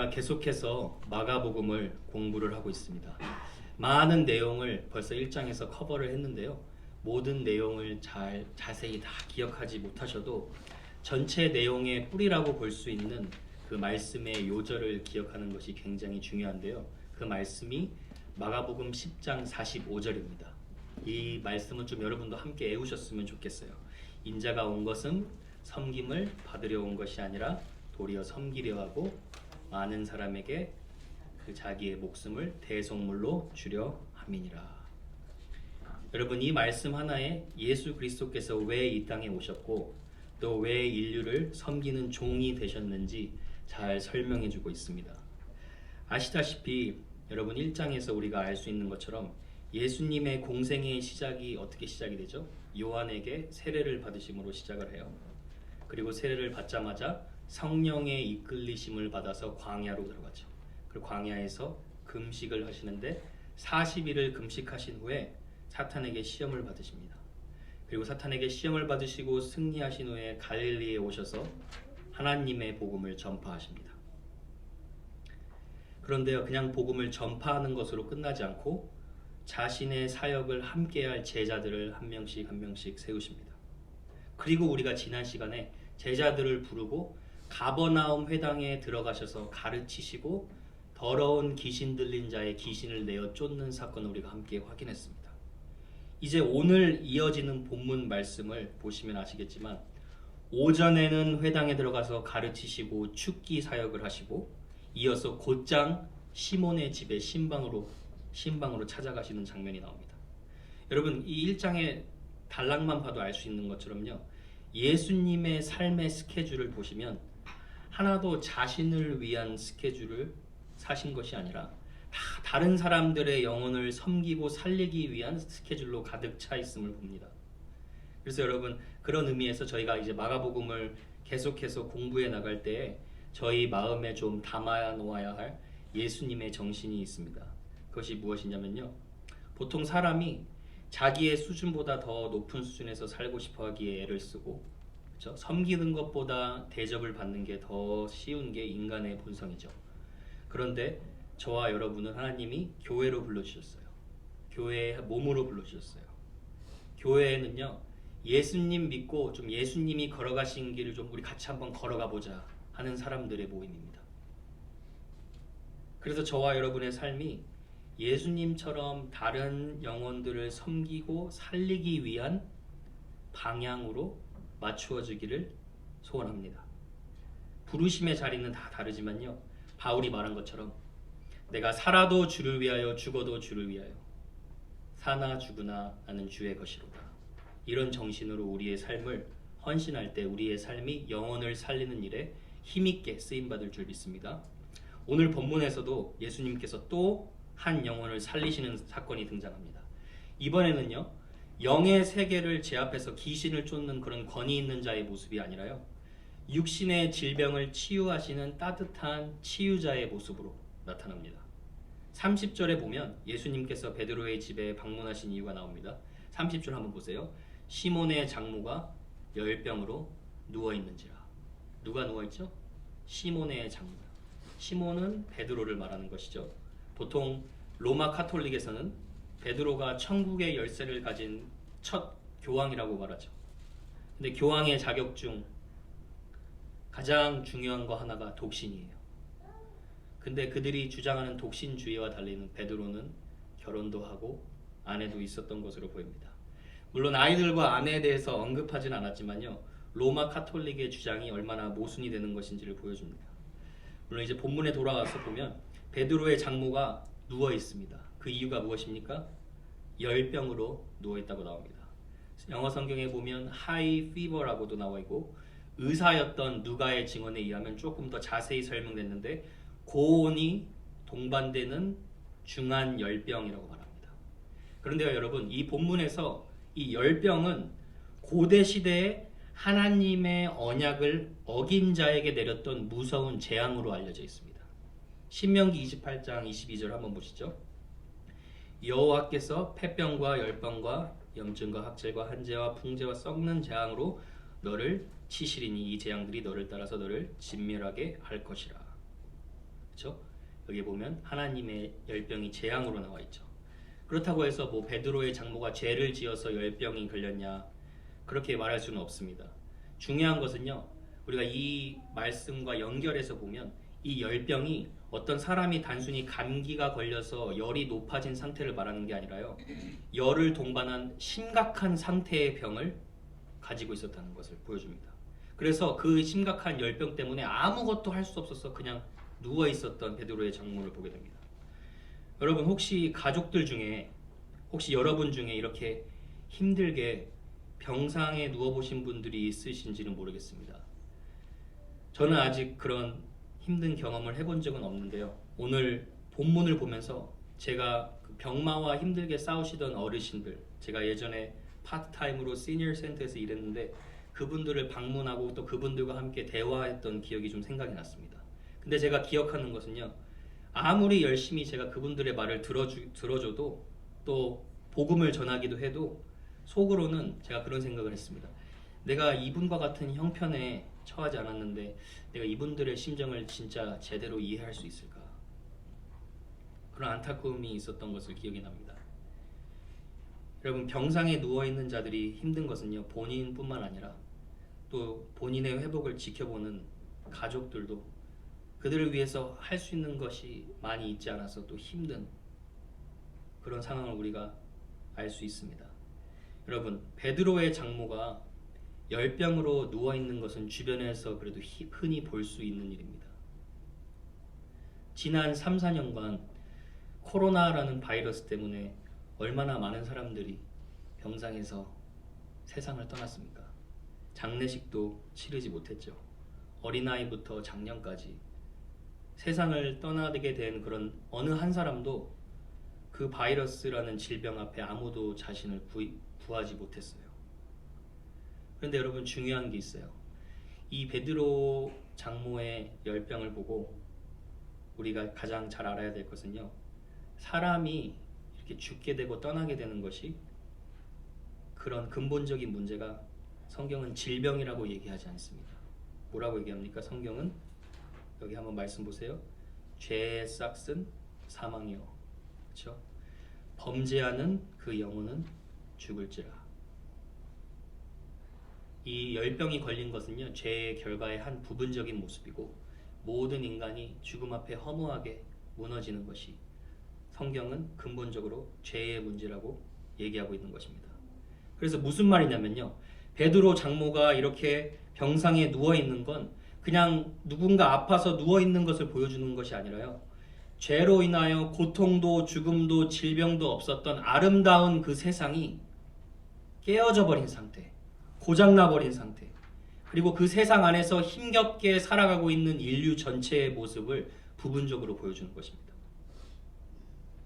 우리가 계속해서 마가복음을 공부를 하고 있습니다. 많은 내용을 벌써 1장에서 커버를 했는데요. 모든 내용을 자세히 다 기억하지 못하셔도 전체 내용의 뿌리라고 볼 수 있는 그 말씀의 요절을 기억하는 것이 굉장히 중요한데요. 그 말씀이 마가복음 10장 45절입니다. 이 말씀은 좀 여러분도 함께 외우셨으면 좋겠어요. 인자가 온 것은 섬김을 받으려 온 것이 아니라 도리어 섬기려 하고 많은 사람에게 그 자기의 목숨을 대속물로 주려 함이니라. 여러분, 이 말씀 하나에 예수 그리스도께서 왜 이 땅에 오셨고 또 왜 인류를 섬기는 종이 되셨는지 잘 설명해 주고 있습니다. 아시다시피 여러분, 1장에서 우리가 알 수 있는 것처럼 예수님의 공생의 시작이 어떻게 시작이 되죠? 요한에게 세례를 받으심으로 시작을 해요. 그리고 세례를 받자마자 성령의 이끌리심을 받아서 광야로 들어가죠. 그리고 광야에서 금식을 하시는데 40일을 금식하신 후에 사탄에게 시험을 받으십니다. 그리고 사탄에게 시험을 받으시고 승리하신 후에 갈릴리에 오셔서 하나님의 복음을 전파하십니다. 그런데요, 그냥 복음을 전파하는 것으로 끝나지 않고 자신의 사역을 함께할 제자들을 한 명씩 세우십니다. 그리고 우리가 지난 시간에 제자들을 부르고 가버나움 회당에 들어가셔서 가르치시고 더러운 귀신 들린 자의 귀신을 내어 쫓는 사건을 우리가 함께 확인했습니다. 이제 오늘 이어지는 본문 말씀을 보시면 아시겠지만 오전에는 회당에 들어가서 가르치시고 축기 사역을 하시고 이어서 곧장 시몬의 집에 신방으로 찾아가시는 장면이 나옵니다. 여러분, 이 1장의 단락만 봐도 알 수 있는 것처럼요, 예수님의 삶의 스케줄을 보시면 하나도 자신을 위한 스케줄을 사신 것이 아니라 다 다른 사람들의 영혼을 섬기고 살리기 위한 스케줄로 가득 차 있음을 봅니다. 그래서 여러분, 그런 의미에서 저희가 이제 마가복음을 계속해서 공부해 나갈 때에 저희 마음에 좀 담아 놓아야 할 예수님의 정신이 있습니다. 그것이 무엇이냐면요, 보통 사람이 자기의 수준보다 더 높은 수준에서 살고 싶어 하기에 애를 쓰고, 그렇죠? 섬기는 것보다 대접을 받는 게 더 쉬운 게 인간의 본성이죠. 그런데 저와 여러분은 하나님이 교회로 불러주셨어요. 교회의 몸으로 불러주셨어요. 교회는요, 예수님 믿고 좀 예수님이 걸어가신 길을 좀 우리 같이 한번 걸어가 보자 하는 사람들의 모임입니다. 그래서 저와 여러분의 삶이 예수님처럼 다른 영혼들을 섬기고 살리기 위한 방향으로 맞추어지기를 소원합니다. 부르심의 자리는 다 다르지만요, 바울이 말한 것처럼 내가 살아도 주를 위하여 죽어도 주를 위하여 사나 죽으나 나는 주의 것이로다. 이런 정신으로 우리의 삶을 헌신할 때 우리의 삶이 영혼을 살리는 일에 힘있게 쓰임받을 줄 믿습니다. 오늘 본문에서도 예수님께서 또 한 영혼을 살리시는 사건이 등장합니다. 이번에는요, 영의 세계를 제압해서 귀신을 쫓는 그런 권위 있는 자의 모습이 아니라요, 육신의 질병을 치유하시는 따뜻한 치유자의 모습으로 나타납니다. 30절에 보면 예수님께서 베드로의 집에 방문하신 이유가 나옵니다. 30절 한번 보세요. 시몬의 장모가 열병으로 누워있는지라. 누가 누워있죠? 시몬의 장모. 시몬은 베드로를 말하는 것이죠. 보통 로마 카톨릭에서는 베드로가 천국의 열쇠를 가진 첫 교황이라고 말하죠. 근데 교황의 자격 중 가장 중요한 거 하나가 독신이에요. 근데 그들이 주장하는 독신주의와 달리는 베드로는 결혼도 하고 아내도 있었던 것으로 보입니다. 물론 아이들과 아내에 대해서 언급하지는 않았지만요, 로마 카톨릭의 주장이 얼마나 모순이 되는 것인지를 보여줍니다. 물론 이제 본문에 돌아가서 보면 베드로의 장모가 누워 있습니다. 그 이유가 무엇입니까? 열병으로 누워 있다고 나옵니다. 영어 성경에 보면 high fever라고도 나와 있고, 의사였던 누가의 증언에 의하면 조금 더 자세히 설명됐는데 고온이 동반되는 중한 열병이라고 말합니다. 그런데요, 여러분, 이 본문에서 이 열병은 고대 시대에 하나님의 언약을 어긴 자에게 내렸던 무서운 재앙으로 알려져 있습니다. 신명기 28장 22절 한번 보시죠. 여호와께서 폐병과 열병과 염증과 학절과 한재와 풍재와 썩는 재앙으로 너를 치시리니 이 재앙들이 너를 따라서 너를 진멸하게 할 것이라. 그렇죠? 여기 보면 하나님의 열병이 재앙으로 나와 있죠. 그렇다고 해서 뭐 베드로의 장모가 죄를 지어서 열병이 걸렸냐 그렇게 말할 수는 없습니다. 중요한 것은요, 우리가 이 말씀과 연결해서 보면 이 열병이 어떤 사람이 단순히 감기가 걸려서 열이 높아진 상태를 말하는 게 아니라요, 열을 동반한 심각한 상태의 병을 가지고 있었다는 것을 보여줍니다. 그래서 그 심각한 열병 때문에 아무것도 할 수 없어서 그냥 누워 있었던 베드로의 장모를 보게 됩니다. 여러분, 혹시 가족들 중에, 혹시 여러분 중에 이렇게 힘들게 병상에 누워보신 분들이 있으신지는 모르겠습니다. 저는 아직 그런 힘든 경험을 해본 적은 없는데요, 오늘 본문을 보면서 제가 그 병마와 힘들게 싸우시던 어르신들, 제가 예전에 파트타임으로 시니어 센터에서 일했는데 그분들을 방문하고 또 그분들과 함께 대화했던 기억이 좀 생각이 났습니다. 근데 제가 기억하는 것은요, 아무리 열심히 제가 그분들의 말을 들어줘도 또 복음을 전하기도 해도 속으로는 제가 그런 생각을 했습니다. 내가 이분과 같은 형편에 처하지 않았는데 내가 이분들의 심정을 진짜 제대로 이해할 수 있을까? 그런 안타까움이 있었던 것을 기억이 납니다. 여러분, 병상에 누워있는 자들이 힘든 것은요, 본인뿐만 아니라 또 본인의 회복을 지켜보는 가족들도 그들을 위해서 할 수 있는 것이 많이 있지 않아서 또 힘든 그런 상황을 우리가 알 수 있습니다. 여러분, 베드로의 장모가 열병으로 누워있는 것은 주변에서 그래도 흔히 볼 수 있는 일입니다. 지난 3, 4년간 코로나라는 바이러스 때문에 얼마나 많은 사람들이 병상에서 세상을 떠났습니까? 장례식도 치르지 못했죠. 어린아이부터 장년까지 세상을 떠나게 된 그런 어느 한 사람도 그 바이러스라는 질병 앞에 아무도 자신을 구하지 못했어요. 그런데 여러분, 중요한 게 있어요. 이 베드로 장모의 열병을 보고 우리가 가장 잘 알아야 될 것은요, 사람이 이렇게 죽게 되고 떠나게 되는 것이 그런 근본적인 문제가 성경은 질병이라고 얘기하지 않습니다. 뭐라고 얘기합니까? 성경은 여기 한번 말씀 보세요. 죄의 싹은 사망이요, 그렇죠? 범죄하는 그 영혼은 죽을지라. 이 열병이 걸린 것은요, 죄의 결과의 한 부분적인 모습이고 모든 인간이 죽음 앞에 허무하게 무너지는 것이 성경은 근본적으로 죄의 문제라고 얘기하고 있는 것입니다. 그래서 무슨 말이냐면요, 베드로 장모가 이렇게 병상에 누워있는 건 그냥 누군가 아파서 누워있는 것을 보여주는 것이 아니라요, 죄로 인하여 고통도 죽음도 질병도 없었던 아름다운 그 세상이 깨어져 버린 상태, 고장나 버린 상태, 그리고 그 세상 안에서 힘겹게 살아가고 있는 인류 전체의 모습을 부분적으로 보여주는 것입니다.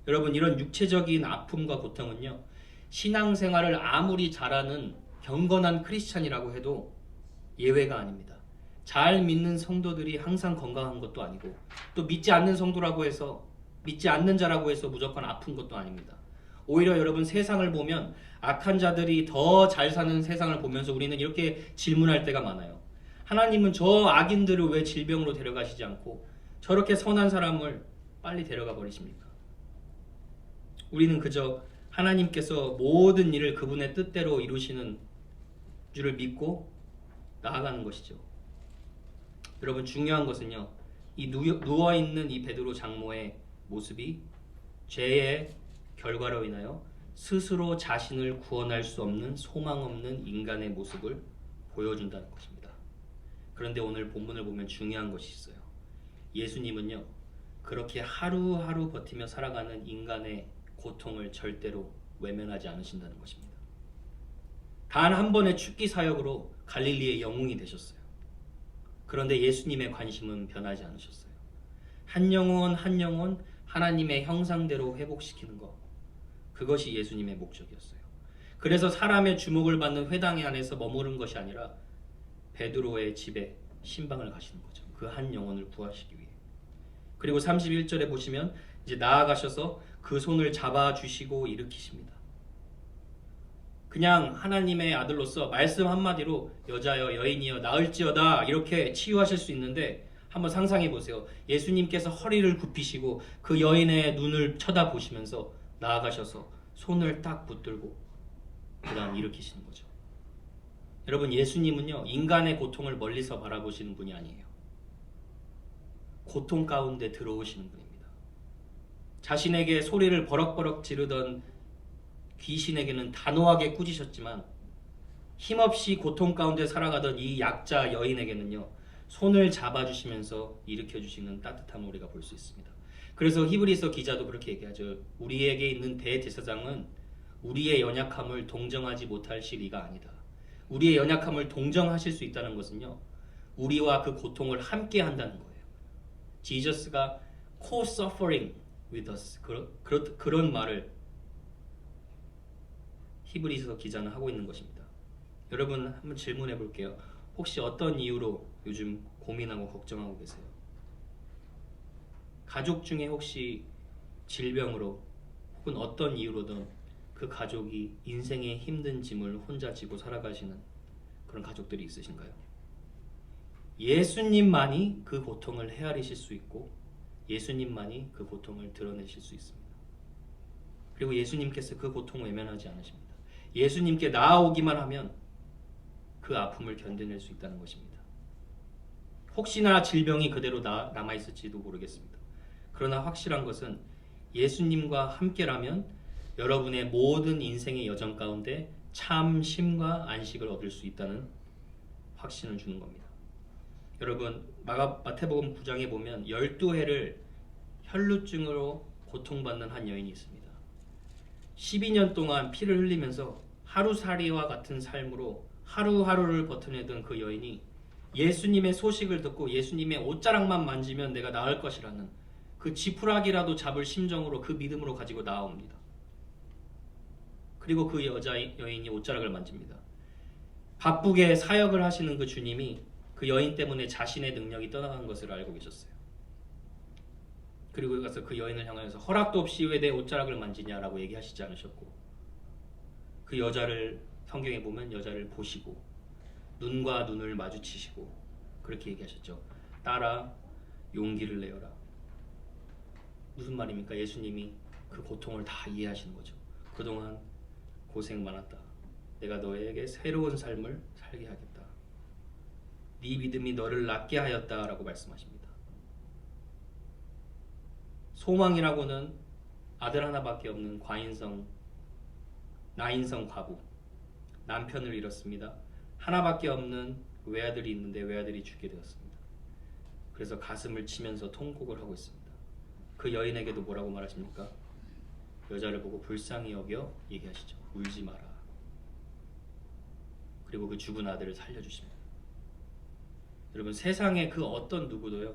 여러분, 이런 육체적인 아픔과 고통은요, 신앙생활을 아무리 잘하는 경건한 크리스찬이라고 해도 예외가 아닙니다. 잘 믿는 성도들이 항상 건강한 것도 아니고 또 믿지 않는 성도라고 해서, 믿지 않는 자라고 해서 무조건 아픈 것도 아닙니다. 오히려 여러분, 세상을 보면 악한 자들이 더 잘 사는 세상을 보면서 우리는 이렇게 질문할 때가 많아요. 하나님은 저 악인들을 왜 질병으로 데려가시지 않고 저렇게 선한 사람을 빨리 데려가 버리십니까? 우리는 그저 하나님께서 모든 일을 그분의 뜻대로 이루시는 줄을 믿고 나아가는 것이죠. 여러분, 중요한 것은요, 이 누워있는 이 베드로 장모의 모습이 죄의 결과로 인하여 스스로 자신을 구원할 수 없는 소망 없는 인간의 모습을 보여준다는 것입니다. 그런데 오늘 본문을 보면 중요한 것이 있어요. 예수님은요, 그렇게 하루하루 버티며 살아가는 인간의 고통을 절대로 외면하지 않으신다는 것입니다. 단 한 번의 축기 사역으로 갈릴리의 영웅이 되셨어요. 그런데 예수님의 관심은 변하지 않으셨어요. 한 영혼 한 영혼 하나님의 형상대로 회복시키는 것, 그것이 예수님의 목적이었어요. 그래서 사람의 주목을 받는 회당 안에서 머무른 것이 아니라 베드로의 집에 신방을 가시는 거죠. 그 한 영혼을 구하시기 위해. 그리고 31절에 보시면 이제 나아가셔서 그 손을 잡아주시고 일으키십니다. 그냥 하나님의 아들로서 말씀 한마디로 여자여 여인이여 나을지어다 이렇게 치유하실 수 있는데 한번 상상해 보세요. 예수님께서 허리를 굽히시고 그 여인의 눈을 쳐다보시면서 나아가셔서 손을 딱 붙들고 그 다음 일으키시는 거죠. 여러분, 예수님은요, 인간의 고통을 멀리서 바라보시는 분이 아니에요. 고통 가운데 들어오시는 분입니다. 자신에게 소리를 버럭버럭 지르던 귀신에게는 단호하게 꾸짖으셨지만 힘없이 고통 가운데 살아가던 이 약자 여인에게는요, 손을 잡아주시면서 일으켜주시는 따뜻함을 우리가 볼 수 있습니다. 그래서 히브리서 기자도 그렇게 얘기하죠. 우리에게 있는 대제사장은 우리의 연약함을 동정하지 못하실 리가 아니다. 우리의 연약함을 동정하실 수 있다는 것은요, 우리와 그 고통을 함께 한다는 거예요. 지저스가 co-suffering with us, 그런 말을 히브리서 기자는 하고 있는 것입니다. 여러분, 한번 질문해 볼게요. 혹시 어떤 이유로 요즘 고민하고 걱정하고 계세요? 가족 중에 혹시 질병으로 혹은 어떤 이유로든 그 가족이 인생의 힘든 짐을 혼자 지고 살아가시는 그런 가족들이 있으신가요? 예수님만이 그 고통을 헤아리실 수 있고 예수님만이 그 고통을 드러내실 수 있습니다. 그리고 예수님께서 그 고통을 외면하지 않으십니다. 예수님께 나아오기만 하면 그 아픔을 견뎌낼 수 있다는 것입니다. 혹시나 질병이 그대로 남아있을지도 모르겠습니다. 그러나 확실한 것은 예수님과 함께라면 여러분의 모든 인생의 여정 가운데 참 쉼과 안식을 얻을 수 있다는 확신을 주는 겁니다. 여러분, 마태복음 9장에 보면 12해를 혈루증으로 고통받는 한 여인이 있습니다. 12년 동안 피를 흘리면서 하루살이와 같은 삶으로 하루하루를 버텨내던 그 여인이 예수님의 소식을 듣고 예수님의 옷자락만 만지면 내가 나을 것이라는 그 지푸라기라도 잡을 심정으로 그 믿음으로 가지고 나옵니다. 그리고 그 여인이 옷자락을 만집니다. 바쁘게 사역을 하시는 그 주님이 그 여인 때문에 자신의 능력이 떠나간 것을 알고 계셨어요. 그리고 가서 그 여인을 향하여서 허락도 없이 왜 내 옷자락을 만지냐라고 얘기하시지 않으셨고, 그 여자를 성경에 보면 여자를 보시고 눈과 눈을 마주치시고 그렇게 얘기하셨죠. 딸아, 용기를 내어라. 무슨 말입니까? 예수님이 그 고통을 다 이해하시는 거죠. 그동안 고생 많았다. 내가 너에게 새로운 삶을 살게 하겠다. 네 믿음이 너를 낫게 하였다라고 말씀하십니다. 소망이라고는 아들 하나밖에 없는 나인성 과부, 남편을 잃었습니다. 하나밖에 없는 외아들이 있는데 외아들이 죽게 되었습니다. 그래서 가슴을 치면서 통곡을 하고 있습니다. 그 여인에게도 뭐라고 말하십니까? 여자를 보고 불쌍히 여겨 얘기하시죠. 울지 마라. 그리고 그 죽은 아들을 살려주십니다. 여러분, 세상에 그 어떤 누구도요,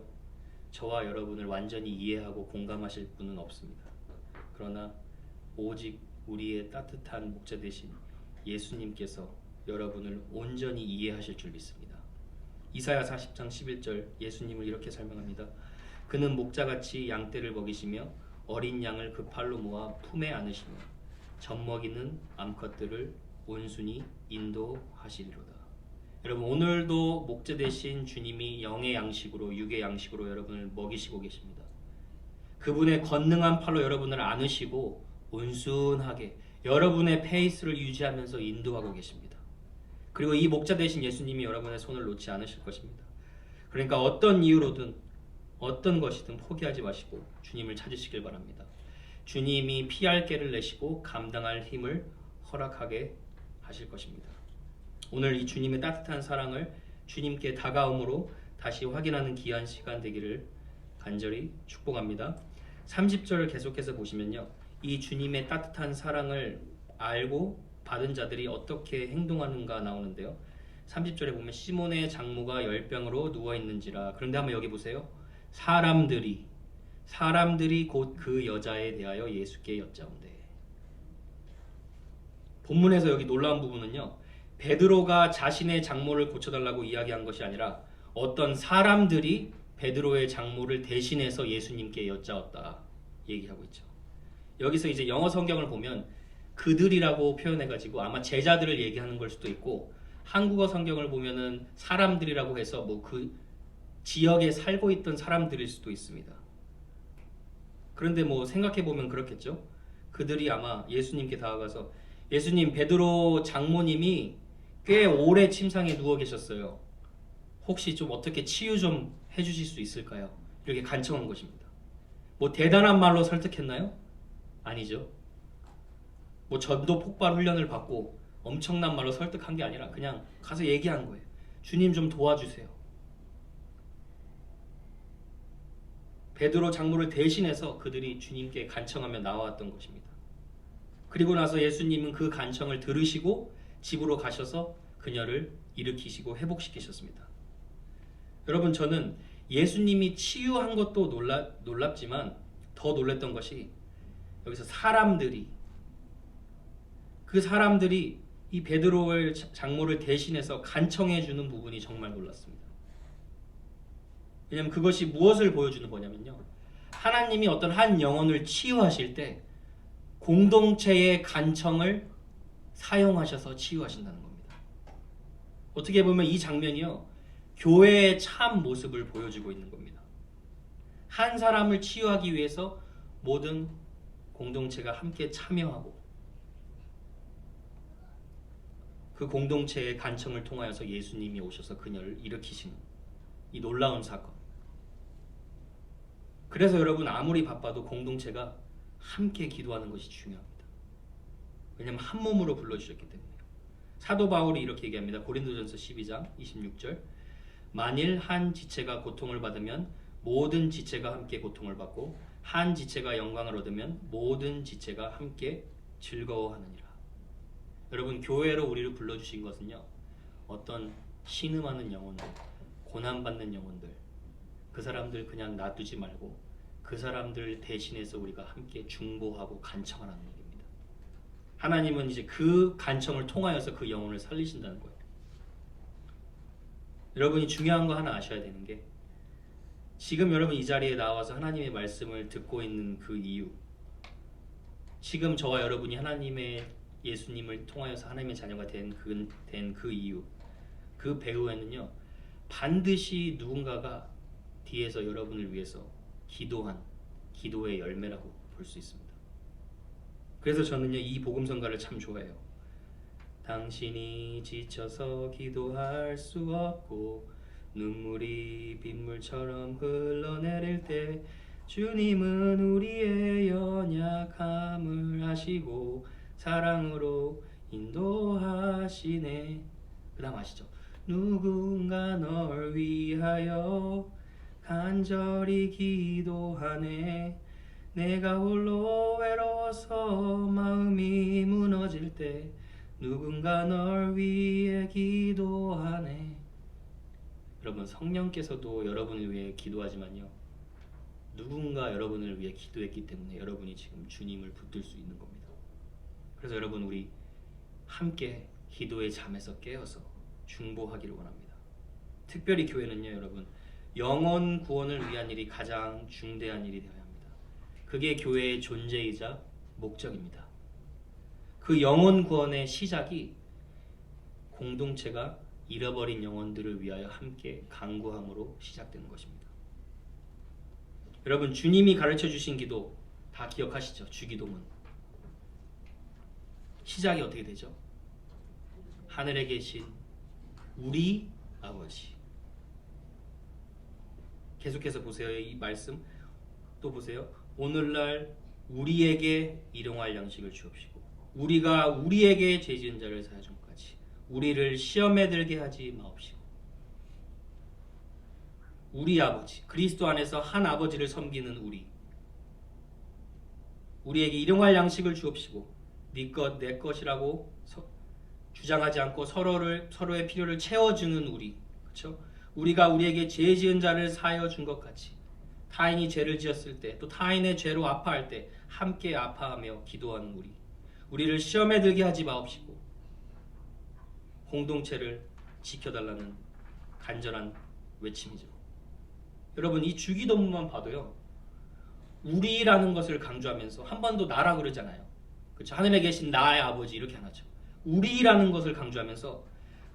저와 여러분을 완전히 이해하고 공감하실 분은 없습니다. 그러나 오직 우리의 따뜻한 목자 되신 예수님께서 여러분을 온전히 이해하실 줄 믿습니다. 이사야 40장 11절 예수님을 이렇게 설명합니다. 그는 목자같이 양떼를 먹이시며 어린 양을 그 팔로 모아 품에 안으시며 젖먹이는 암컷들을 온순히 인도하시리로다. 여러분, 오늘도 목자 되신 주님이 영의 양식으로 육의 양식으로 여러분을 먹이시고 계십니다. 그분의 권능한 팔로 여러분을 안으시고 온순하게 여러분의 페이스를 유지하면서 인도하고 계십니다. 그리고 이 목자 되신 예수님이 여러분의 손을 놓지 않으실 것입니다. 그러니까 어떤 이유로든 어떤 것이든 포기하지 마시고 주님을 찾으시길 바랍니다. 주님이 피할 길을 내시고 감당할 힘을 허락하게 하실 것입니다. 오늘 이 주님의 따뜻한 사랑을 주님께 다가옴으로 다시 확인하는 귀한 시간 되기를 간절히 축복합니다. 30절을 계속해서 보시면요, 이 주님의 따뜻한 사랑을 알고 받은 자들이 어떻게 행동하는가 나오는데요. 30절에 보면 시몬의 장모가 열병으로 누워있는지라. 그런데 한번 여기 보세요. 사람들이 곧 그 여자에 대하여 예수께 여짜온대. 본문에서 여기 놀라운 부분은요, 베드로가 자신의 장모를 고쳐달라고 이야기한 것이 아니라 어떤 사람들이 베드로의 장모를 대신해서 예수님께 여짜었다 얘기하고 있죠. 여기서 이제 영어 성경을 보면 그들이라고 표현해가지고 아마 제자들을 얘기하는 걸 수도 있고, 한국어 성경을 보면은 사람들이라고 해서 뭐 그 지역에 살고 있던 사람들일 수도 있습니다. 그런데 뭐 생각해 보면 그렇겠죠. 그들이 아마 예수님께 다가가서 예수님, 베드로 장모님이 꽤 오래 침상에 누워 계셨어요. 혹시 좀 어떻게 치유 좀 해주실 수 있을까요? 이렇게 간청한 것입니다. 뭐 대단한 말로 설득했나요? 아니죠. 뭐 전도 폭발 훈련을 받고 엄청난 말로 설득한 게 아니라 그냥 가서 얘기한 거예요. 주님 좀 도와주세요. 베드로 장로를 대신해서 그들이 주님께 간청하며 나와왔던 것입니다. 그리고 나서 예수님은 그 간청을 들으시고 집으로 가셔서 그녀를 일으키시고 회복시키셨습니다. 여러분, 저는 예수님이 치유한 것도 놀랍지만 더 놀랐던 것이 여기서 그 사람들이 이 베드로의 장모를 대신해서 간청해 주는 부분이 정말 놀랐습니다. 왜냐하면 그것이 무엇을 보여주는 거냐면요, 하나님이 어떤 한 영혼을 치유하실 때 공동체의 간청을 사용하셔서 치유하신다는 겁니다. 어떻게 보면 이 장면이요, 교회의 참 모습을 보여주고 있는 겁니다. 한 사람을 치유하기 위해서 모든 공동체가 함께 참여하고 그 공동체의 간청을 통하여서 예수님이 오셔서 그녀를 일으키시는 이 놀라운 사건. 그래서 여러분, 아무리 바빠도 공동체가 함께 기도하는 것이 중요합니다. 왜냐하면 한 몸으로 불러주셨기 때문에요. 사도 바울이 이렇게 얘기합니다. 고린도전서 12장 26절, 만일 한 지체가 고통을 받으면 모든 지체가 함께 고통을 받고 한 지체가 영광을 얻으면 모든 지체가 함께 즐거워하느니라. 여러분, 교회로 우리를 불러주신 것은요, 어떤 신음하는 영혼들, 고난받는 영혼들, 그 사람들 그냥 놔두지 말고 그 사람들 대신해서 우리가 함께 중보하고 간청하라는 얘기입니다. 하나님은 이제 그 간청을 통하여서 그 영혼을 살리신다는 거예요. 여러분이 중요한 거 하나 아셔야 되는 게, 지금 여러분 이 자리에 나와서 하나님의 말씀을 듣고 있는 그 이유, 지금 저와 여러분이 하나님의 예수님을 통하여서 하나님의 자녀가 된 그 이유, 그 배후에는요, 반드시 누군가가 뒤에서 여러분을 위해서 기도한 기도의 열매라고 볼 수 있습니다. 그래서 저는요, 이 복음성가를 참 좋아해요. 당신이 지쳐서 기도할 수 없고 눈물이 빗물처럼 흘러내릴 때 주님은 우리의 연약함을 아시고 사랑으로 인도하시네. 그 다음 아시죠? 누군가 널 위하여 간절히 기도하네. 내가 홀로 외로워서 마음이 무너질 때 누군가 널 위해 기도하네. 여러분, 성령께서도 여러분을 위해 기도하지만요, 누군가 여러분을 위해 기도했기 때문에 여러분이 지금 주님을 붙들 수 있는 겁니다. 그래서 여러분, 우리 함께 기도의 잠에서 깨어서 중보하기를 원합니다. 특별히 교회는요, 여러분, 영혼 구원을 위한 일이 가장 중대한 일이 되어야 합니다. 그게 교회의 존재이자 목적입니다. 그 영혼 구원의 시작이 공동체가 잃어버린 영혼들을 위하여 함께 간구함으로 시작되는 것입니다. 여러분, 주님이 가르쳐 주신 기도 다 기억하시죠? 주기도문. 시작이 어떻게 되죠? 하늘에 계신 우리 아버지. 계속해서 보세요. 이 말씀 또 보세요. 오늘날 우리에게 일용할 양식을 주옵시고 우리가 우리에게 죄 지은 자를 사하여 준 것 같이 우리를 시험에 들게 하지 마옵시고. 우리 아버지, 그리스도 안에서 한 아버지를 섬기는 우리에게 일용할 양식을 주옵시고 네 것 내 것이라고 주장하지 않고 서로의 필요를 채워주는 우리, 그렇죠? 우리가 우리에게 죄 지은 자를 사하여 준 것 같이 타인이 죄를 지었을 때 또 타인의 죄로 아파할 때 함께 아파하며 기도하는 우리를 시험에 들게 하지 마옵시고 공동체를 지켜달라는 간절한 외침이죠. 여러분, 이 주기도문만 봐도요, 우리라는 것을 강조하면서 한 번도 나라 그러잖아요. 그렇죠? 하늘에 계신 나의 아버지 이렇게 안 하죠. 우리라는 것을 강조하면서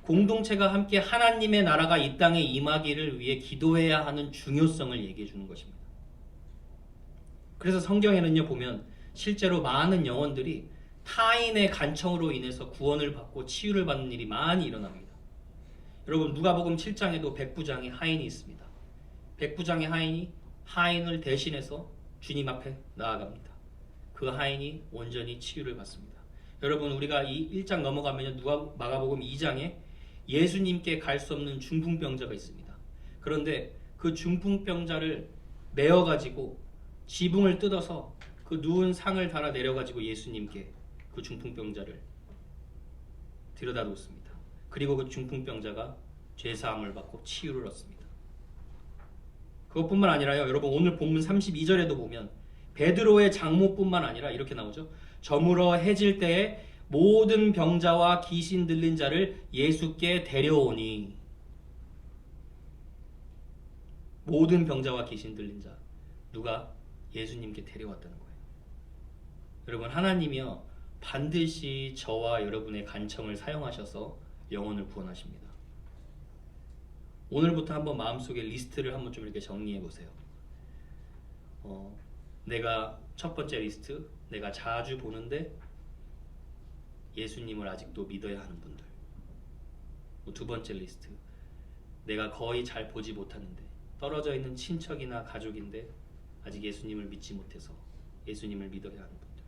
공동체가 함께 하나님의 나라가 이 땅에 임하기를 위해 기도해야 하는 중요성을 얘기해 주는 것입니다. 그래서 성경에는요 보면 실제로 많은 영혼들이 타인의 간청으로 인해서 구원을 받고 치유를 받는 일이 많이 일어납니다. 여러분 누가복음 7장에도 백부장의 하인이 있습니다. 백부장의 하인이 하인을 대신해서 주님 앞에 나아갑니다. 그 하인이 온전히 치유를 받습니다. 여러분 우리가 이 1장 넘어가면 마가복음 2장에 예수님께 갈 수 없는 중풍병자가 있습니다. 그런데 그 중풍병자를 메어가지고 지붕을 뜯어서 그 누운 상을 달아 내려가지고 예수님께 그 중풍병자를 들여다 놓습니다. 그리고 그 중풍병자가 죄사함을 받고 치유를 얻습니다. 그것뿐만 아니라요. 여러분 오늘 본문 32절에도 보면 베드로의 장모뿐만 아니라 이렇게 나오죠. 저물어 해질 때에 모든 병자와 귀신 들린 자를 예수께 데려오니. 모든 병자와 귀신 들린 자 누가? 예수님께 데려왔다는 거예요. 여러분 하나님이요 반드시 저와 여러분의 간청을 사용하셔서 영혼을 구원하십니다. 오늘부터 한번 마음속에 리스트를 한번 좀 이렇게 정리해 보세요. 내가 첫 번째 리스트, 내가 자주 보는데 예수님을 아직도 믿어야 하는 분들. 두 번째 리스트, 내가 거의 잘 보지 못하는데 떨어져 있는 친척이나 가족인데 아직 예수님을 믿지 못해서 예수님을 믿어야 하는 분들.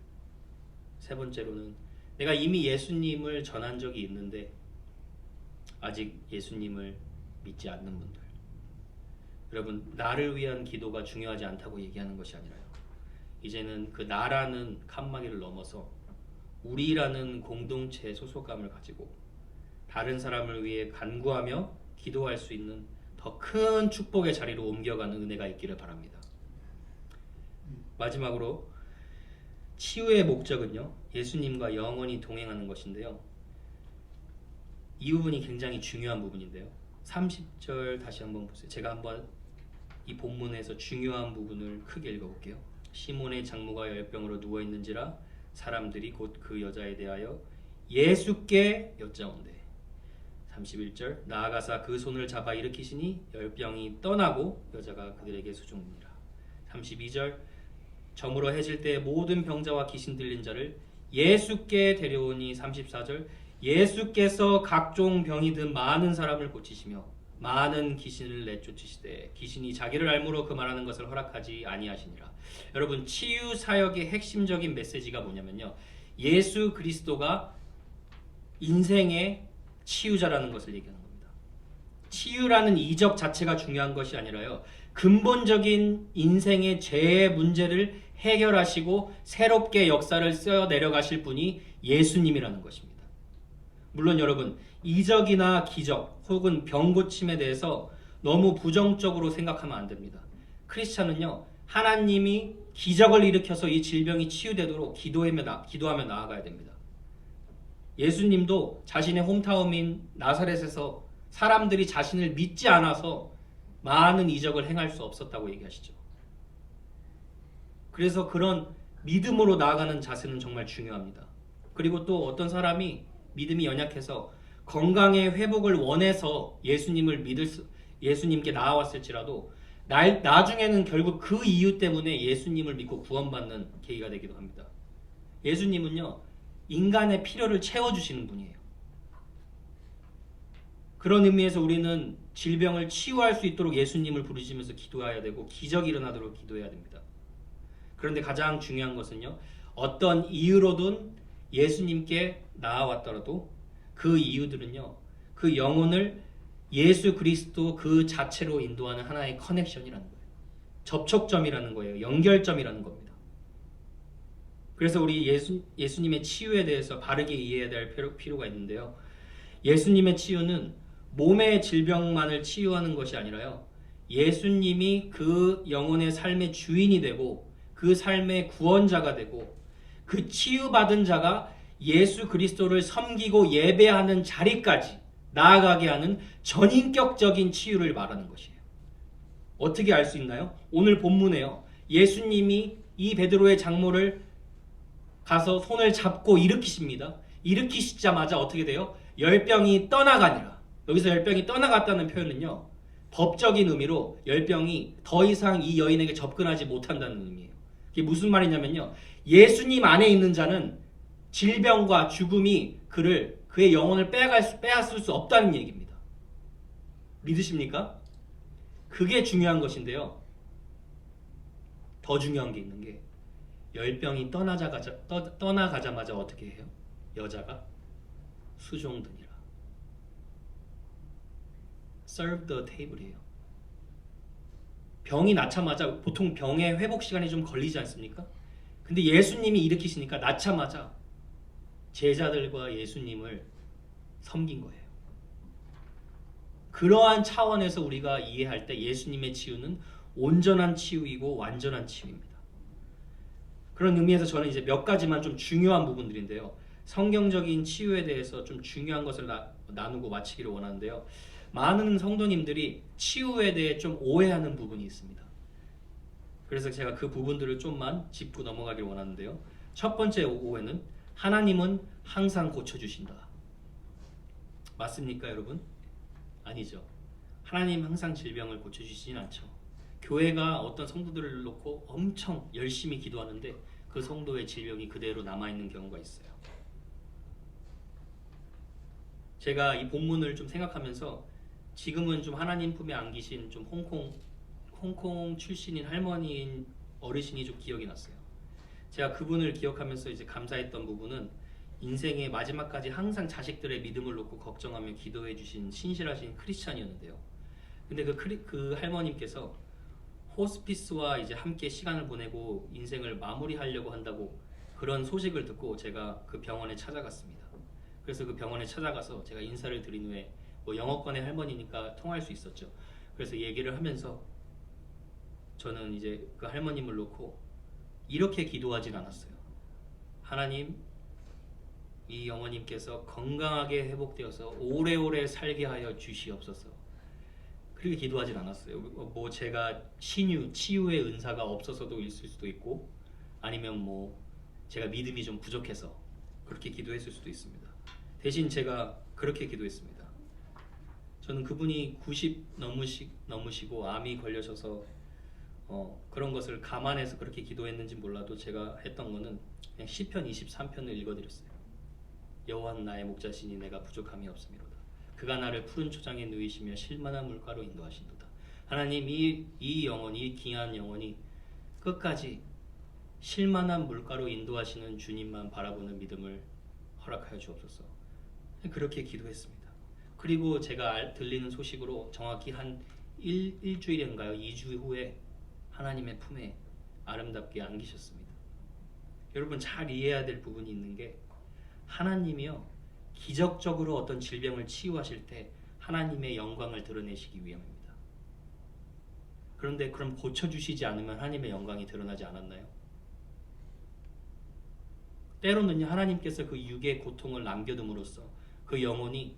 세 번째로는 내가 이미 예수님을 전한 적이 있는데 아직 예수님을 믿지 않는 분들. 여러분 나를 위한 기도가 중요하지 않다고 얘기하는 것이 아니라요. 이제는 그 나라는 칸막이를 넘어서 우리라는 공동체의 소속감을 가지고 다른 사람을 위해 간구하며 기도할 수 있는 더 큰 축복의 자리로 옮겨가는 은혜가 있기를 바랍니다. 마지막으로 치유의 목적은요 예수님과 영원히 동행하는 것인데요. 이 부분이 굉장히 중요한 부분인데요. 30절 다시 한번 보세요. 제가 한번 이 본문에서 중요한 부분을 크게 읽어볼게요. 시몬의 장모가 열병으로 누워있는지라 사람들이 곧 그 여자에 대하여 예수께 여짜온대. 31절 나아가사 그 손을 잡아 일으키시니 열병이 떠나고 여자가 그들에게 수종니라. 32절 저물어 해질 때 모든 병자와 귀신 들린 자를 예수께 데려오니. 34절 예수께서 각종 병이 든 많은 사람을 고치시며 많은 귀신을 내쫓으시되 귀신이 자기를 알므로 그 말하는 것을 허락하지 아니하시니라. 여러분 치유 사역의 핵심적인 메시지가 뭐냐면요, 예수 그리스도가 인생의 치유자라는 것을 얘기하는 겁니다. 치유라는 이적 자체가 중요한 것이 아니라요, 근본적인 인생의 죄의 문제를 해결하시고 새롭게 역사를 써 내려가실 분이 예수님이라는 것입니다. 물론 여러분 이적이나 기적 혹은 병 고침에 대해서 너무 부정적으로 생각하면 안 됩니다. 크리스찬은요 하나님이 기적을 일으켜서 이 질병이 치유되도록 기도하며 나아가야 됩니다. 예수님도 자신의 홈타운인 나사렛에서 사람들이 자신을 믿지 않아서 많은 이적을 행할 수 없었다고 얘기하시죠. 그래서 그런 믿음으로 나아가는 자세는 정말 중요합니다. 그리고 또 어떤 사람이 믿음이 연약해서 건강의 회복을 원해서 예수님께 나아왔을지라도 나중에는 결국 그 이유 때문에 예수님을 믿고 구원받는 계기가 되기도 합니다. 예수님은요 인간의 필요를 채워주시는 분이에요. 그런 의미에서 우리는 질병을 치유할 수 있도록 예수님을 부르시면서 기도해야 되고 기적이 일어나도록 기도해야 됩니다. 그런데 가장 중요한 것은요, 어떤 이유로든 예수님께 나아왔더라도 그 이유들은요 그 영혼을 예수 그리스도 그 자체로 인도하는 하나의 커넥션이라는 거예요. 접촉점이라는 거예요. 연결점이라는 겁니다. 그래서 우리 예수님의 치유에 대해서 바르게 이해해야 될 필요가 있는데요, 예수님의 치유는 몸의 질병만을 치유하는 것이 아니라요, 예수님이 그 영혼의 삶의 주인이 되고 그 삶의 구원자가 되고 그 치유받은 자가 예수 그리스도를 섬기고 예배하는 자리까지 나아가게 하는 전인격적인 치유를 말하는 것이에요. 어떻게 알 수 있나요? 오늘 본문에요, 예수님이 이 베드로의 장모를 가서 손을 잡고 일으키십니다. 일으키시자마자 어떻게 돼요? 열병이 떠나가니라. 여기서 열병이 떠나갔다는 표현은요, 법적인 의미로 열병이 더 이상 이 여인에게 접근하지 못한다는 의미예요. 이게 무슨 말이냐면요, 예수님 안에 있는 자는 질병과 죽음이 그의 영혼을 빼앗을 수 없다는 얘기입니다. 믿으십니까? 그게 중요한 것인데요. 더 중요한 게 있는 게, 열병이 떠나가자마자 어떻게 해요? 여자가 수종드니라. serve the table이에요. 병이 낳자마자 보통 병의 회복 시간이 좀 걸리지 않습니까? 근데 예수님이 일으키시니까 낳자마자 제자들과 예수님을 섬긴 거예요. 그러한 차원에서 우리가 이해할 때 예수님의 치유는 온전한 치유이고 완전한 치유입니다. 그런 의미에서 저는 이제 몇 가지만 좀 중요한 부분들인데요, 성경적인 치유에 대해서 좀 중요한 것을 나누고 마치기를 원하는데요, 많은 성도님들이 치유에 대해 좀 오해하는 부분이 있습니다. 그래서 제가 그 부분들을 좀만 짚고 넘어가길 원하는데요, 첫 번째 오해는 하나님은 항상 고쳐주신다. 맞습니까, 여러분? 아니죠. 하나님 항상 질병을 고쳐주시진 않죠. 교회가 어떤 성도들을 놓고 엄청 열심히 기도하는데 그 성도의 질병이 그대로 남아있는 경우가 있어요. 제가 이 본문을 좀 생각하면서 지금은 좀 하나님 품에 안기신 좀 홍콩 출신인 할머니인 어르신이 좀 기억이 났어요. 제가 그분을 기억하면서 이제 감사했던 부분은 인생의 마지막까지 항상 자식들의 믿음을 놓고 걱정하며 기도해 주신 신실하신 크리스찬이었는데요. 근데 그 할머님께서 호스피스와 이제 함께 시간을 보내고 인생을 마무리하려고 한다고 그런 소식을 듣고 제가 그 병원에 찾아갔습니다. 그래서 그 병원에 찾아가서 제가 인사를 드린 후에 뭐 영어권의 할머니니까 통할 수 있었죠. 그래서 얘기를 하면서 저는 이제 그 할머님을 놓고 이렇게 기도하진 않았어요. 하나님, 이 어머님께서 건강하게 회복되어서 오래오래 살게 하여 주시옵소서. 그렇게 기도하진 않았어요. 뭐 제가 치유의 은사가 없어서도 있을 수도 있고, 아니면 뭐 제가 믿음이 좀 부족해서 그렇게 기도했을 수도 있습니다. 대신 제가 그렇게 기도했습니다. 저는 그분이 90 넘으시고 암이 걸려셔서 그런 것을 감안해서 그렇게 기도했는지 몰라도 제가 했던 거는 그냥 시편 23편을 읽어드렸어요. 여호와는 나의 목자시니 내가 부족함이 없음이로다. 그가 나를 푸른 초장에 누이시며 쉴만한 물가로 인도하신도다. 하나님, 이 영혼이, 이 귀한 영혼이 끝까지 쉴만한 물가로 인도하시는 주님만 바라보는 믿음을 허락하여 주옵소서. 그렇게 기도했습니다. 그리고 제가 들리는 소식으로 정확히 한 일주일인가요? 2주 후에 하나님의 품에 아름답게 안기셨습니다. 여러분, 잘 이해해야 될 부분이 있는 게, 하나님이요, 기적적으로 어떤 질병을 치유하실 때 하나님의 영광을 드러내시기 위함입니다. 그런데 그럼 고쳐주시지 않으면 하나님의 영광이 드러나지 않았나요? 때로는요, 하나님께서 그 육의 고통을 남겨둠으로써 그 영혼이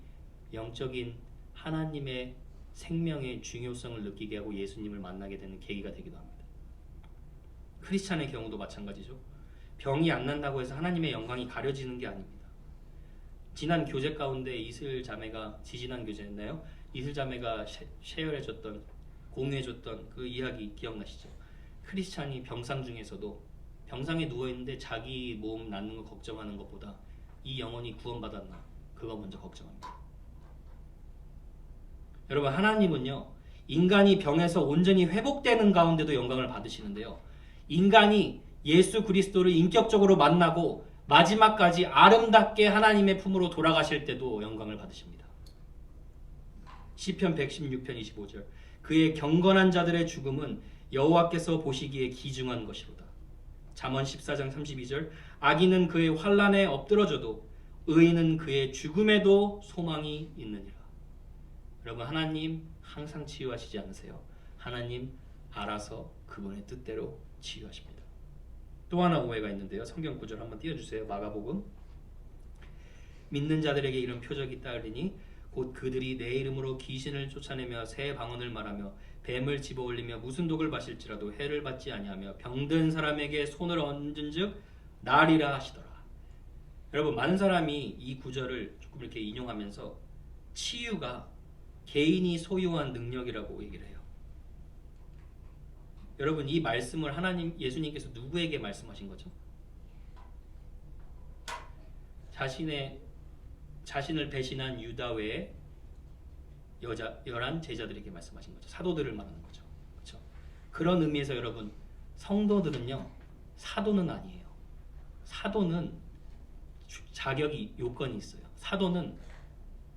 영적인 하나님의 생명의 중요성을 느끼게 하고 예수님을 만나게 되는 계기가 되기도 합니다. 크리스찬의 경우도 마찬가지죠. 병이 안 난다고 해서 하나님의 영광이 가려지는 게 아닙니다. 지난 교제 가운데 지지난 교제였나요? 이슬 자매가 쉐어해줬던, 공유해줬던 그 이야기 기억나시죠? 크리스찬이 병상 중에서도 병상에 누워있는데 자기 몸 낫는 거 걱정하는 것보다 이 영혼이 구원받았나, 그거 먼저 걱정합니다. 여러분, 하나님은요, 인간이 병에서 온전히 회복되는 가운데도 영광을 받으시는데요, 인간이 예수 그리스도를 인격적으로 만나고 마지막까지 아름답게 하나님의 품으로 돌아가실 때도 영광을 받으십니다. 시편 116편 25절, 그의 경건한 자들의 죽음은 여호와께서 보시기에 기중한 것이로다. 잠언 14장 32절, 악인은 그의 환난에 엎드러져도 의인은 그의 죽음에도 소망이 있느니라. 여러분, 하나님 항상 치유하시지 않으세요. 하나님 알아서 그분의 뜻대로 치유하십니다. 또 하나 오해가 있는데요, 성경 구절 한번 띄워주세요. 마가복음, 믿는 자들에게 이런 표적이 따르니 곧 그들이 내 이름으로 귀신을 쫓아내며 새 방언을 말하며 뱀을 집어올리며 무슨 독을 마실지라도 해를 받지 아니하며 병든 사람에게 손을 얹은즉 나으리라 하시더라. 여러분 많은 사람이 이 구절을 조금 이렇게 인용하면서 치유가 개인이 소유한 능력이라고 얘기를 해요. 여러분 이 말씀을 하나님 예수님께서 누구에게 말씀하신 거죠? 자신을 배신한 유다 외에 여자 11 제자들에게 말씀하신 거죠. 사도들을 말하는 거죠. 그렇죠? 그런 의미에서 여러분 성도들은요 사도는 아니에요. 사도는 자격이 요건이 있어요. 사도는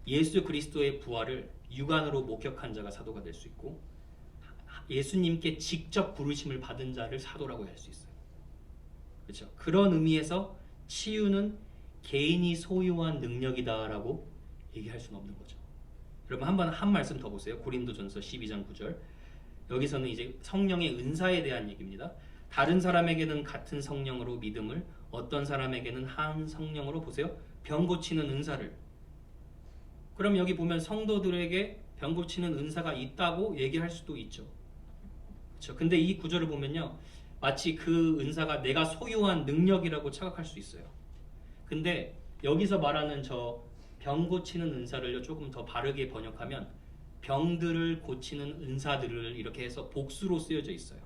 예수 그리스도의 부활을 육안으로 목격한 자가 사도가 될 수 있고 예수님께 직접 부르심을 받은 자를 사도라고 할 수 있어요. 그렇죠? 그런 의미에서 치유는 개인이 소유한 능력이다라고 얘기할 수는 없는 거죠. 여러분 한번 한 말씀 더 보세요. 고린도전서 12장 9절. 여기서는 이제 성령의 은사에 대한 얘기입니다. 다른 사람에게는 같은 성령으로 믿음을, 어떤 사람에게는 한 성령으로 보세요. 병 고치는 은사를. 그럼 여기 보면 성도들에게 병 고치는 은사가 있다고 얘기할 수도 있죠. 그렇죠? 근데 이 구절을 보면요. 마치 그 은사가 내가 소유한 능력이라고 착각할 수 있어요. 근데 여기서 말하는 저 병 고치는 은사를요. 조금 더 바르게 번역하면 병들을 고치는 은사들을 이렇게 해서 복수로 쓰여져 있어요.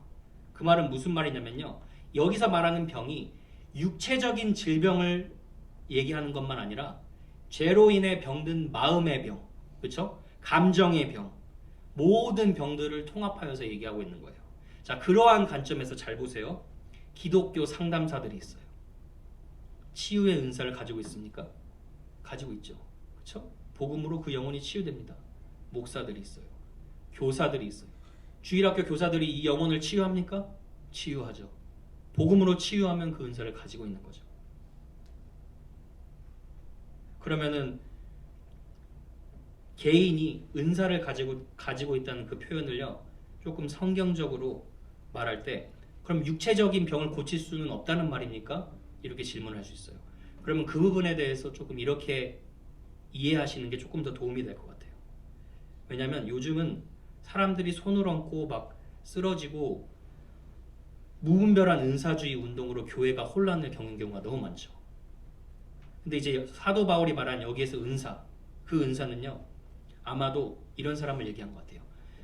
그 말은 무슨 말이냐면요. 여기서 말하는 병이 육체적인 질병을 얘기하는 것만 아니라 죄로 인해 병든 마음의 병, 그렇죠? 감정의 병, 모든 병들을 통합하여서 얘기하고 있는 거예요. 자, 그러한 관점에서 잘 보세요. 기독교 상담사들이 있어요. 치유의 은사를 가지고 있습니까? 가지고 있죠. 그렇죠? 복음으로 그 영혼이 치유됩니다. 목사들이 있어요. 교사들이 있어요. 주일학교 교사들이 이 영혼을 치유합니까? 치유하죠. 복음으로 치유하면 그 은사를 가지고 있는 거죠. 그러면은 개인이 은사를 가지고 있다는 그 표현을요. 조금 성경적으로 말할 때 그럼 육체적인 병을 고칠 수는 없다는 말입니까? 이렇게 질문을 할 수 있어요. 그러면 그 부분에 대해서 조금 이렇게 이해하시는 게 조금 더 도움이 될 것 같아요. 왜냐하면 요즘은 사람들이 손을 얹고 막 쓰러지고 무분별한 은사주의 운동으로 교회가 혼란을 겪는 경우가 너무 많죠. 근데 이제 사도 바울이 말한 여기에서 은사, 그 은사는요 아마도 이런 사람을 얘기한 것 같아요.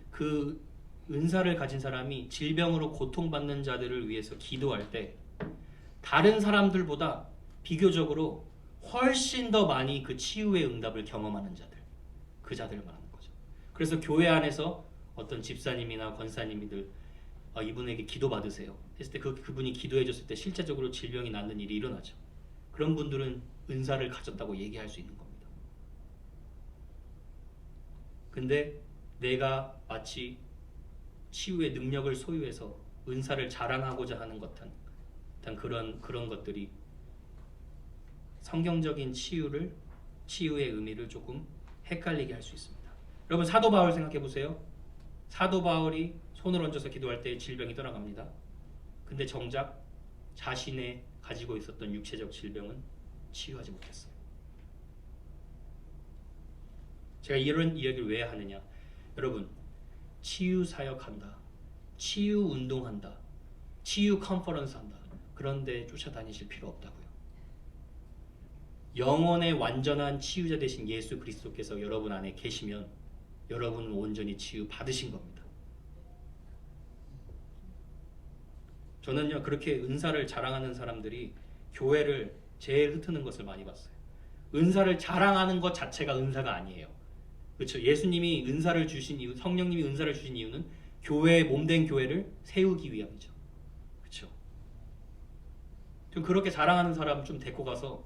그 은사를 가진 사람이 질병으로 고통받는 자들을 위해서 기도할 때 다른 사람들보다 비교적으로 훨씬 더 많이 그 치유의 응답을 경험하는 자들, 그 자들을 말하는 거죠. 그래서 교회 안에서 어떤 집사님이나 권사님이들 이분에게 기도 받으세요 했을 때 그분이 기도해 줬을 때 실제적으로 질병이 낫는 일이 일어나죠. 그런 분들은 은사를 가졌다고 얘기할 수 있는 겁니다. 근데 내가 마치 치유의 능력을 소유해서 은사를 자랑하고자 하는 것은 그런 것들이 성경적인 치유의 의미를 조금 헷갈리게 할 수 있습니다. 여러분 사도 바울 생각해 보세요. 사도 바울이 손을 얹어서 기도할 때 질병이 떠나갑니다. 근데 정작 자신의 가지고 있었던 육체적 질병은 치유하지 못했어요. 제가 이런 이야기를 왜 하느냐? 여러분 치유 사역한다, 치유 운동한다, 치유 컨퍼런스 한다. 그런데 쫓아다니실 필요 없다고요. 영혼의 완전한 치유자 되신 예수 그리스도께서 여러분 안에 계시면 여러분은 온전히 치유 받으신 겁니다. 저는요 그렇게 은사를 자랑하는 사람들이 교회를 제일 흩트는 것을 많이 봤어요. 은사를 자랑하는 것 자체가 은사가 아니에요. 그렇죠? 예수님이 은사를 주신 이유, 성령님이 은사를 주신 이유는 교회의 몸된 교회를 세우기 위함이죠. 그렇죠? 좀 그렇게 자랑하는 사람 좀 데리고 가서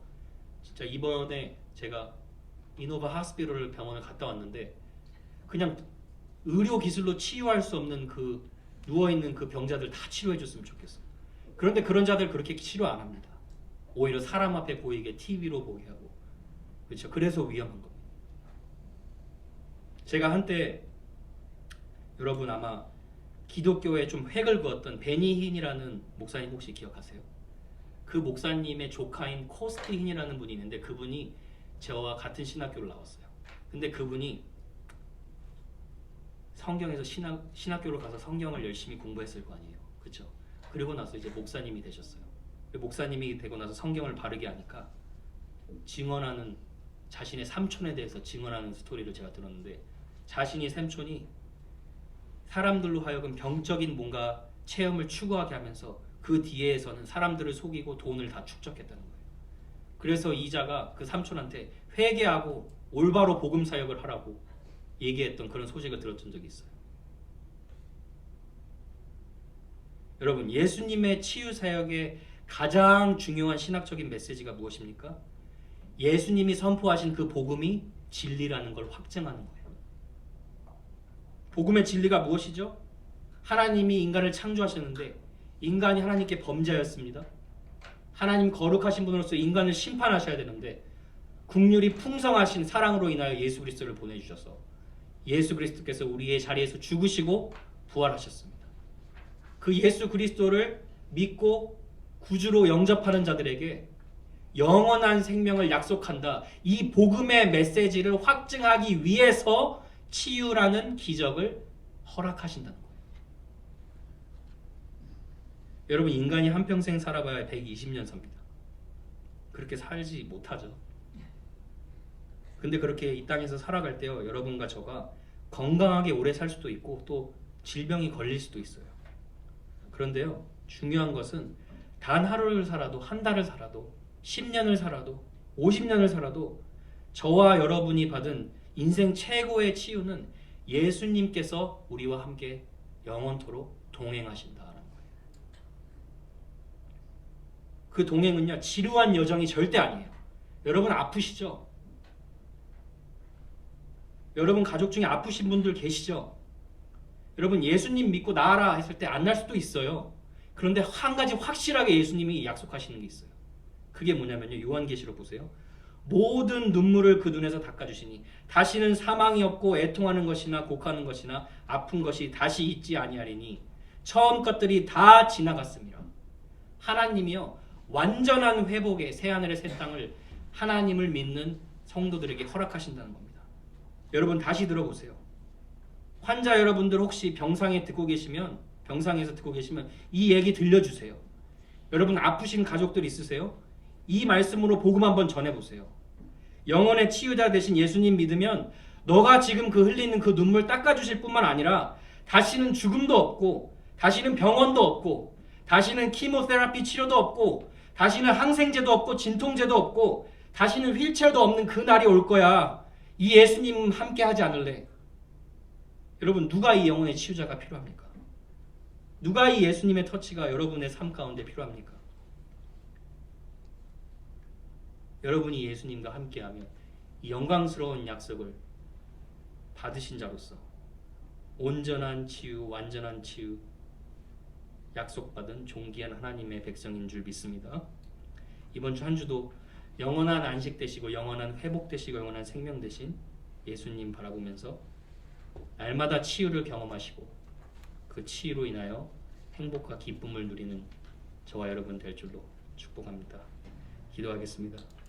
진짜 이번에 제가 이노바 하스피럴 병원을 갔다 왔는데 그냥 의료 기술로 치유할 수 없는 그 누워있는 그 병자들 다 치료해 줬으면 좋겠어요. 그런데 그런 자들 그렇게 치료 안 합니다. 오히려 사람 앞에 보이게 TV로 보게 하고. 그렇죠? 그래서 위험한 겁니다. 제가 한때 여러분 아마 기독교에 좀 획을 그었던 베니 힌이라는 목사님 혹시 기억하세요? 그 목사님의 조카인 코스트 힌이라는 분이 있는데 그분이 저와 같은 신학교를 나왔어요. 근데 그분이 성경에서 신학교를 가서 성경을 열심히 공부했을 거 아니에요. 그렇죠? 그리고 나서 이제 목사님이 되셨어요. 목사님이 되고 나서 성경을 바르게 하니까 증언하는 자신의 삼촌에 대해서 증언하는 스토리를 제가 들었는데 자신이 삼촌이 사람들로 하여금 병적인 뭔가 체험을 추구하게 하면서 그 뒤에서는 사람들을 속이고 돈을 다 축적했다는 거예요. 그래서 이자가 그 삼촌한테 회개하고 올바로 복음 사역을 하라고 얘기했던 그런 소식을 들었던 적이 있어요. 여러분, 예수님의 치유 사역의 가장 중요한 신학적인 메시지가 무엇입니까? 예수님이 선포하신 그 복음이 진리라는 걸 확증하는 거예요. 복음의 진리가 무엇이죠? 하나님이 인간을 창조하셨는데 인간이 하나님께 범죄하였습니다. 하나님 거룩하신 분으로서 인간을 심판하셔야 되는데 긍휼이 풍성하신 사랑으로 인하여 예수 그리스도를 보내주셔서 예수 그리스도께서 우리의 자리에서 죽으시고 부활하셨습니다. 그 예수 그리스도를 믿고 구주로 영접하는 자들에게 영원한 생명을 약속한다. 이 복음의 메시지를 확증하기 위해서 치유라는 기적을 허락하신다는 거예요. 여러분, 인간이 한평생 살아봐야 120년 삽니다. 그렇게 살지 못하죠. 근데 그렇게 이 땅에서 살아갈 때요, 여러분과 저가 건강하게 오래 살 수도 있고 또 질병이 걸릴 수도 있어요. 그런데요, 중요한 것은 단 하루를 살아도 한 달을 살아도 10년을 살아도 50년을 살아도 저와 여러분이 받은 인생 최고의 치유는 예수님께서 우리와 함께 영원토록 동행하신다는 거예요. 그 동행은요, 지루한 여정이 절대 아니에요. 여러분 아프시죠? 여러분 가족 중에 아프신 분들 계시죠? 여러분 예수님 믿고 나아라 했을 때 안 날 수도 있어요. 그런데 한 가지 확실하게 예수님이 약속하시는 게 있어요. 그게 뭐냐면요, 요한계시록 보세요. 모든 눈물을 그 눈에서 닦아주시니 다시는 사망이 없고 애통하는 것이나 곡하는 것이나 아픈 것이 다시 있지 아니하리니 처음 것들이 다 지나갔습니다. 하나님이요, 완전한 회복의 새하늘의 새 땅을 하나님을 믿는 성도들에게 허락하신다는 겁니다. 여러분 다시 들어보세요. 환자 여러분들 혹시 병상에서 듣고 계시면 이 얘기 들려주세요. 여러분 아프신 가족들 있으세요? 이 말씀으로 복음 한번 전해보세요. 영혼의 치유자 되신 예수님 믿으면 너가 지금 그 흘리는 그 눈물 닦아주실 뿐만 아니라 다시는 죽음도 없고 다시는 병원도 없고 다시는 키모테라피 치료도 없고 다시는 항생제도 없고 진통제도 없고 다시는 휠체어도 없는 그 날이 올 거야. 이 예수님 함께 하지 않을래? 여러분 누가 이 영혼의 치유자가 필요합니까? 누가 이 예수님의 터치가 여러분의 삶 가운데 필요합니까? 여러분이 예수님과 함께하면 이 영광스러운 약속을 받으신 자로서 온전한 치유, 완전한 치유 약속받은 존귀한 하나님의 백성인 줄 믿습니다. 이번 주 한 주도 영원한 안식 되시고 영원한 회복 되시고 영원한 생명 되신 예수님 바라보면서 날마다 치유를 경험하시고 그 치유로 인하여 행복과 기쁨을 누리는 저와 여러분 될 줄로 축복합니다. 기도하겠습니다.